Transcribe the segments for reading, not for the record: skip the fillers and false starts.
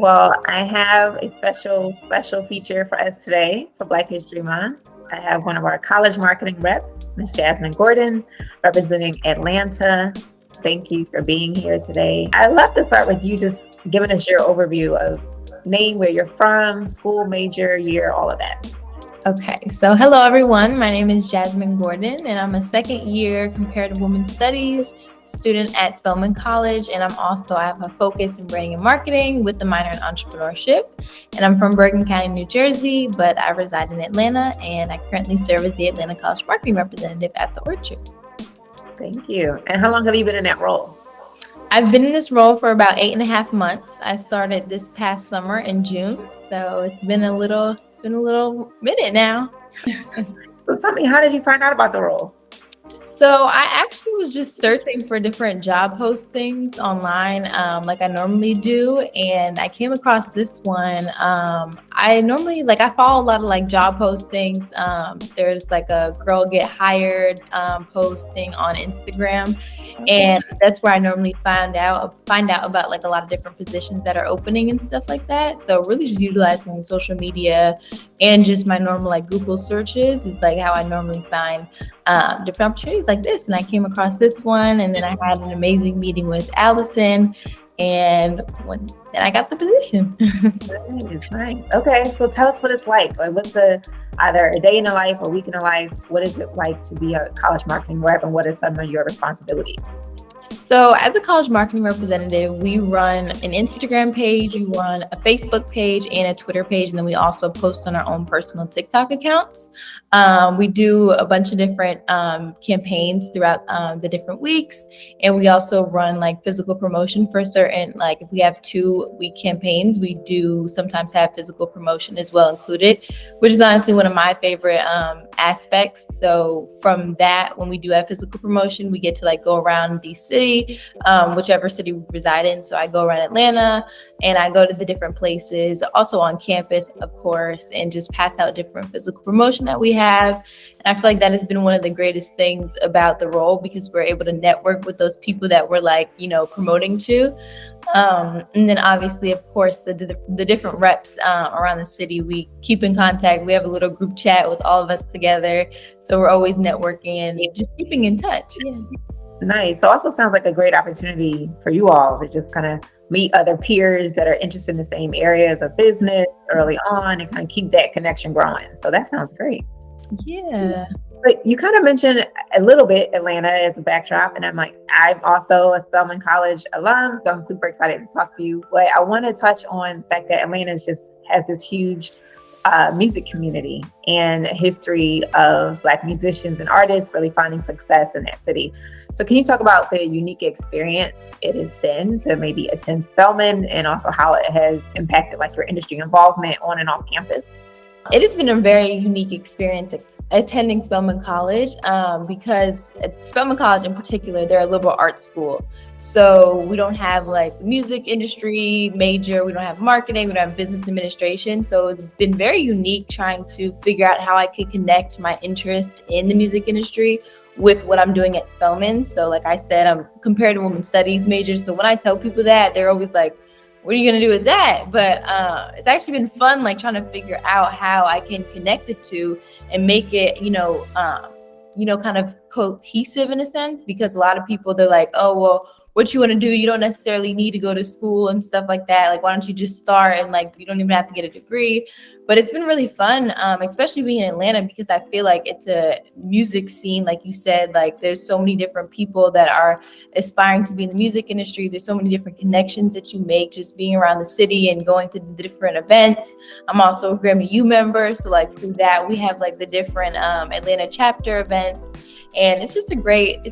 Well, I have a special feature for us today for Black History Month. I have one of our college marketing reps, Miss Jasmine Gordon, representing Atlanta. Thank you for being here today. I'd love to start with you just giving us your overview of name, where you're from, school, major, year, all of that. Okay, so hello everyone. My name is Jasmine Gordon, and I'm a second year comparative women's studies student at Spelman College. And I have a focus in branding and marketing with a minor in entrepreneurship. And I'm from Bergen County, New Jersey, but I reside in Atlanta, and I currently serve as the Atlanta College marketing representative at the Orchard. Thank you. And how long have you been in that role? I've been in this role for about 8.5 months. I started this past summer in June, so it's been a little minute now. So tell me, how did you find out about the role? So I actually was just searching for different job postings online, like I normally do, and I came across this one. I follow a lot of job postings. There's like a girl get hired posting on Instagram, and that's where I normally find out about like a lot of different positions that are opening and stuff like that. So really just utilizing social media and just my normal Google searches is like how I normally find different opportunities like this. And I came across this one, and then I had an amazing meeting with Allison, and then I got the position. Nice. Okay, so tell us what it's like. What's either a day in a life or week in a life? What is it like to be a college marketing rep, and what are some of your responsibilities? So as a college marketing representative, we run an Instagram page, we run a Facebook page and a Twitter page, and then we also post on our own personal TikTok accounts. We do a bunch of different campaigns throughout the different weeks, and we also run physical promotion for certain, if we have 2-week campaigns, we do sometimes have physical promotion as well included, which is honestly one of my favorite aspects. So from that, when we do have physical promotion, we get to go around the city, whichever city we reside in. So I go around Atlanta, and I go to the different places, also on campus, of course, and just pass out different physical promotion that we have. And I feel like that has been one of the greatest things about the role, because we're able to network with those people that we're promoting to. And then obviously, of course, the different reps around the city, we keep in contact. We have a little group chat with all of us together. So we're always networking and just keeping in touch. Yeah. Nice. So also sounds like a great opportunity for you all to just kind of meet other peers that are interested in the same areas of business early on and kind of keep that connection growing. So that sounds great. Yeah. But you kind of mentioned a little bit Atlanta as a backdrop, and I'm also a Spelman College alum, so I'm super excited to talk to you. But I want to touch on the fact that Atlanta just has this huge music community and a history of Black musicians and artists really finding success in that city. So can you talk about the unique experience it has been to maybe attend Spelman, and also how it has impacted your industry involvement on and off campus? It has been a very unique experience attending Spelman College because at Spelman College in particular, they're a liberal arts school. So we don't have music industry major, we don't have marketing, we don't have business administration. So it's been very unique trying to figure out how I could connect my interest in the music industry with what I'm doing at Spelman. So like I said, I'm comparative women's studies major. So when I tell people that, they're always like, what are you going to do with that? But it's actually been fun, trying to figure out how I can connect the two and make it, kind of cohesive in a sense, because a lot of people, they're like, oh, well, what you want to do, you don't necessarily need to go to school and stuff like that. Why don't you just start and you don't even have to get a degree. But it's been really fun, especially being in Atlanta, because I feel like it's a music scene. Like you said, there's so many different people that are aspiring to be in the music industry. There's so many different connections that you make just being around the city and going to the different events. I'm also a GrammyU member. So through that, we have the different Atlanta chapter events. And it's just a great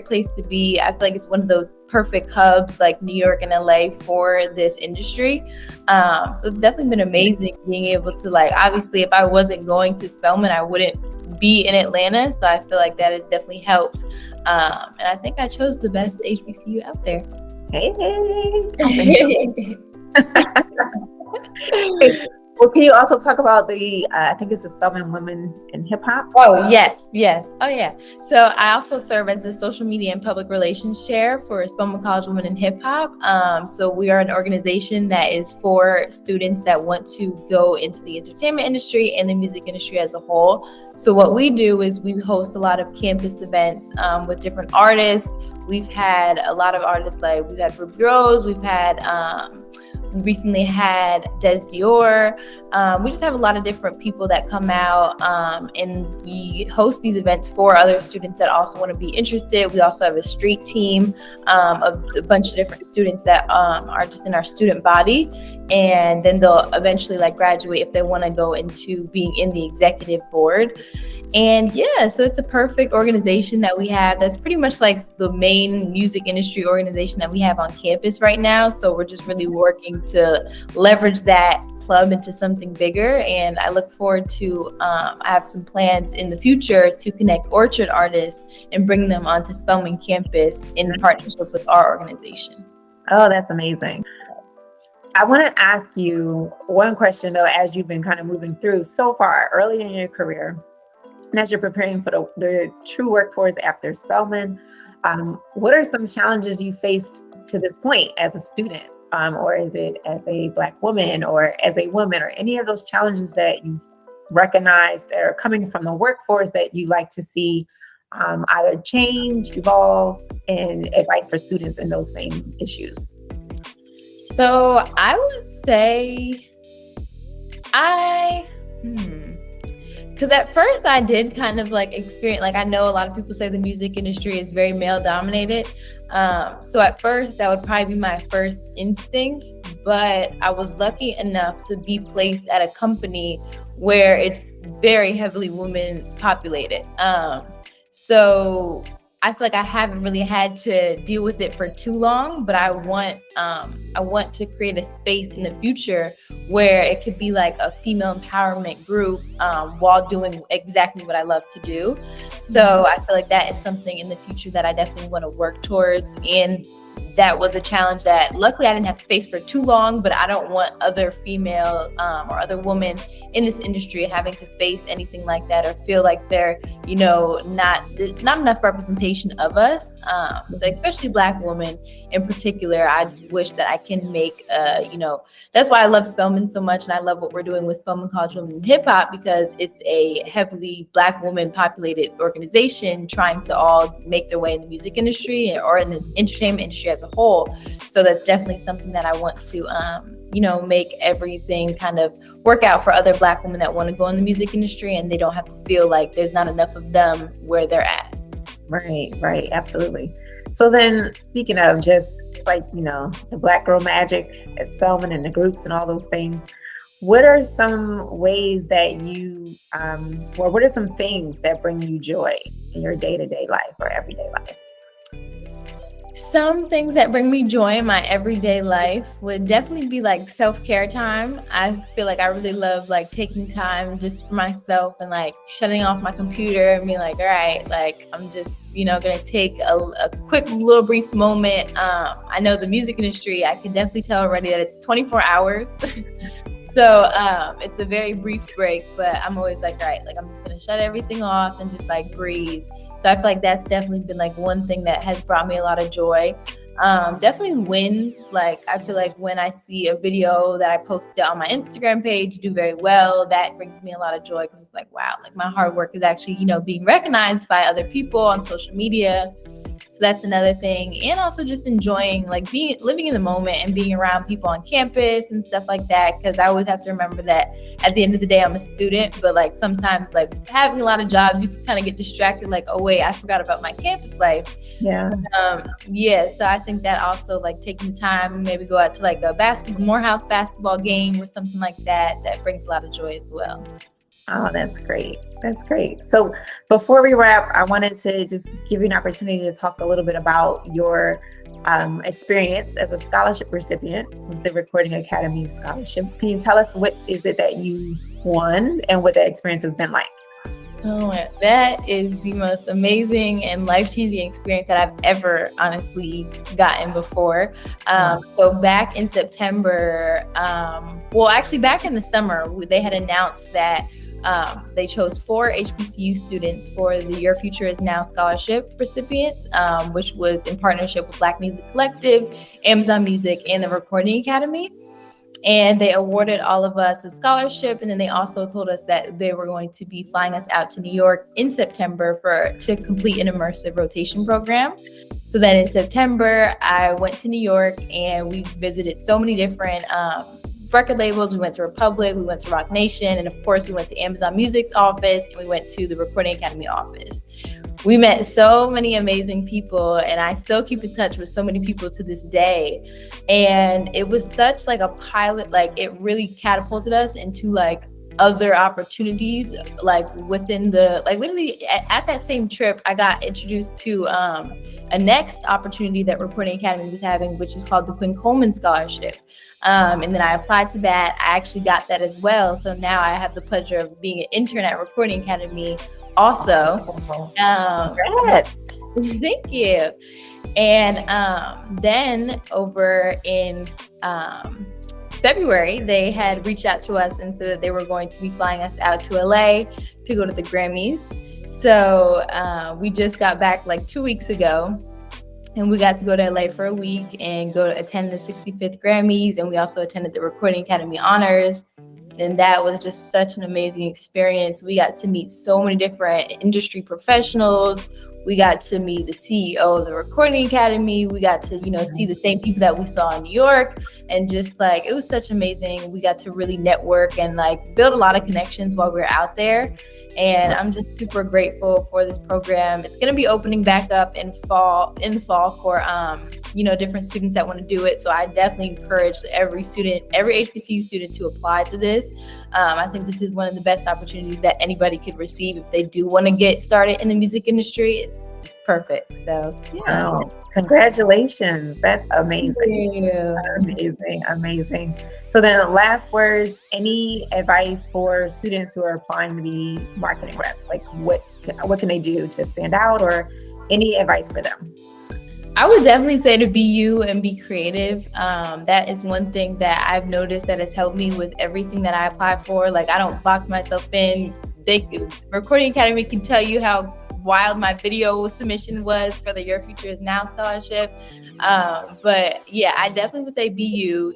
place to be. I feel like it's one of those perfect hubs like New York and LA for this industry. So it's definitely been amazing being able to obviously if I wasn't going to Spelman, I wouldn't be in Atlanta. So I feel like that has definitely helped. And I think I chose the best HBCU out there. Hey. Well, can you also talk about the, I think it's the Spelman Women in Hip Hop? Oh, yes, yes. Oh, yeah. So I also serve as the social media and public relations chair for Spelman College Women in Hip Hop. So we are an organization that is for students that want to go into the entertainment industry and the music industry as a whole. So what we do is we host a lot of campus events with different artists. We've had a lot of artists, like we've had Ruby Rose, we recently had Des Dior. We just have a lot of different people that come out, and we host these events for other students that also want to be interested. We also have a street team of a bunch of different students that are just in our student body, and then they'll eventually like graduate if they want to go into being in the executive board. And yeah, so it's a perfect organization that we have. That's pretty much like the main music industry organization that we have on campus right now. So we're just really working to leverage that club into something bigger. And I look forward to, I have some plans in the future to connect Orchard artists and bring them onto Spelman campus in partnership with our organization. Oh, that's amazing. I want to ask you one question though, as you've been kind of moving through so far early in your career, and as you're preparing for the true workforce after Spelman, what are some challenges you faced to this point as a student? Or is it as a Black woman or as a woman, or any of those challenges that you've recognized that are coming from the workforce that you like to see either change, evolve, and advice for students in those same issues? So I would say because at first I did kind of like experience, like I know a lot of people say the music industry is very male dominated. So at first that would probably be my first instinct, but I was lucky enough to be placed at a company where it's very heavily women populated. So I feel like I haven't really had to deal with it for too long, but I want to create a space in the future where it could be like a female empowerment group while doing exactly what I love to do. So I feel like that is something in the future that I definitely want to work towards. And that was a challenge that luckily I didn't have to face for too long, but I don't want other female or other women in this industry having to face anything like that or feel like they're, not enough representation of us. So especially Black women in particular, I just wish that I can make, that's why I love Spelman so much. And I love what we're doing with Spelman College Women in Hip Hop, because it's a heavily Black woman populated organization trying to all make their way in the music industry or in the entertainment industry as a whole. So that's definitely something that I want to, make everything kind of work out for other Black women that want to go in the music industry, and they don't have to feel like there's not enough of them where they're at. Right. Absolutely. So then, speaking of just like, the Black Girl Magic at Spelman and the groups and all those things, what are some ways that you, or what are some things that bring you joy in your day-to-day life or everyday life? Some things that bring me joy in my everyday life would definitely be like self-care time. I feel like I really love like taking time just for myself and like shutting off my computer and being like, all right, like I'm just, gonna take a quick little brief moment. I know the music industry, I can definitely tell already that it's 24 hours. So it's a very brief break, but I'm always like, all right, like I'm just gonna shut everything off and just like breathe. So I feel like that's definitely been like one thing that has brought me a lot of joy. Definitely wins. Like I feel like when I see a video that I posted on my Instagram page do very well, that brings me a lot of joy, because it's like, wow, like my hard work is actually, being recognized by other people on social media. So that's another thing. And also just enjoying like living in the moment and being around people on campus and stuff like that. Because I always have to remember that at the end of the day, I'm a student, but like sometimes like having a lot of jobs, you can kind of get distracted. Like, oh wait, I forgot about my campus life. Yeah. So I think that also like taking the time, maybe go out to like a Morehouse basketball game or something like that, that brings a lot of joy as well. Oh, that's great. So before we wrap, I wanted to just give you an opportunity to talk a little bit about your experience as a scholarship recipient with the Recording Academy Scholarship. Can you tell us what is it that you won and what that experience has been like? Oh, that is the most amazing and life-changing experience that I've ever honestly gotten before. So back in September, actually back in the summer, they had announced that they chose 4 HBCU students for the Your Future Is Now scholarship recipients, which was in partnership with Black Music Collective, Amazon Music, and the Recording Academy. And they awarded all of us a scholarship. And then they also told us that they were going to be flying us out to New York in September to complete an immersive rotation program. So then in September, I went to New York and we visited so many different record labels. We went to Republic, we went to Rock Nation, and of course we went to Amazon Music's office, and we went to the Recording Academy office. We met so many amazing people, and I still keep in touch with so many people to this day. And it was such like a pilot, like it really catapulted us into like other opportunities, like within the, like literally at that same trip, I got introduced to a next opportunity that Recording Academy was having, which is called the Quinn Coleman Scholarship. And then I applied to that. I actually got that as well. So now I have the pleasure of being an intern at Recording Academy also. Thank you. And then over in February, they had reached out to us and said that they were going to be flying us out to LA to go to the Grammys. So we just got back like 2 weeks ago, and we got to go to LA for a week and go to attend the 65th Grammys. And we also attended the Recording Academy Honors. And that was just such an amazing experience. We got to meet so many different industry professionals. We got to meet the CEO of the Recording Academy. We got to, see the same people that we saw in New York. And just like, it was such amazing. We got to really network and like build a lot of connections while we were out there. And I'm just super grateful for this program. It's going to be opening back up in the fall for, different students that want to do it. So I definitely encourage every HBCU student to apply to this. I think this is one of the best opportunities that anybody could receive if they do want to get started in the music industry. It's perfect. So yeah. Congratulations. That's amazing. Amazing. So then last words, any advice for students who are applying to be marketing reps? Like what can they do to stand out, or any advice for them? I would definitely say to be you and be creative. That is one thing that I've noticed that has helped me with everything that I apply for. Like I don't box myself in. Recording Academy can tell you how wild my video submission was for the Your Future Is Now scholarship. But yeah, I definitely would say be you,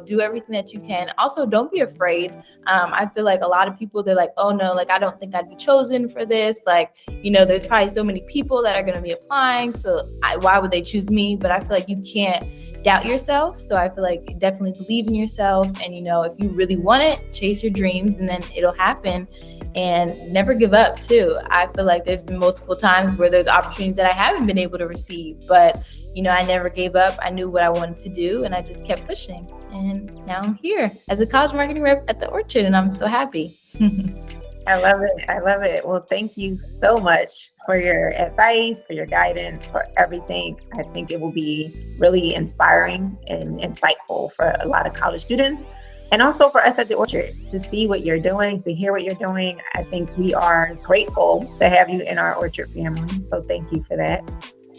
do everything that you can. Also, don't be afraid. I feel like a lot of people, they're like, oh no, like I don't think I'd be chosen for this. Like, there's probably so many people that are going to be applying. So why would they choose me? But I feel like you can't doubt yourself. So I feel like definitely believe in yourself. And, if you really want it, chase your dreams and then it'll happen. And never give up too. I feel like there's been multiple times where there's opportunities that I haven't been able to receive, but I never gave up. I knew what I wanted to do and I just kept pushing. And now I'm here as a college marketing rep at the Orchard, and I'm so happy. I love it. Well, thank you so much for your advice, for your guidance, for everything. I think it will be really inspiring and insightful for a lot of college students. And also for us at the Orchard to see what you're doing, to hear what you're doing. I think we are grateful to have you in our Orchard family. So thank you for that.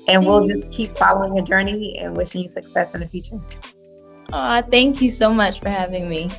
And we'll just keep following your journey and wishing you success in the future. Thank you so much for having me.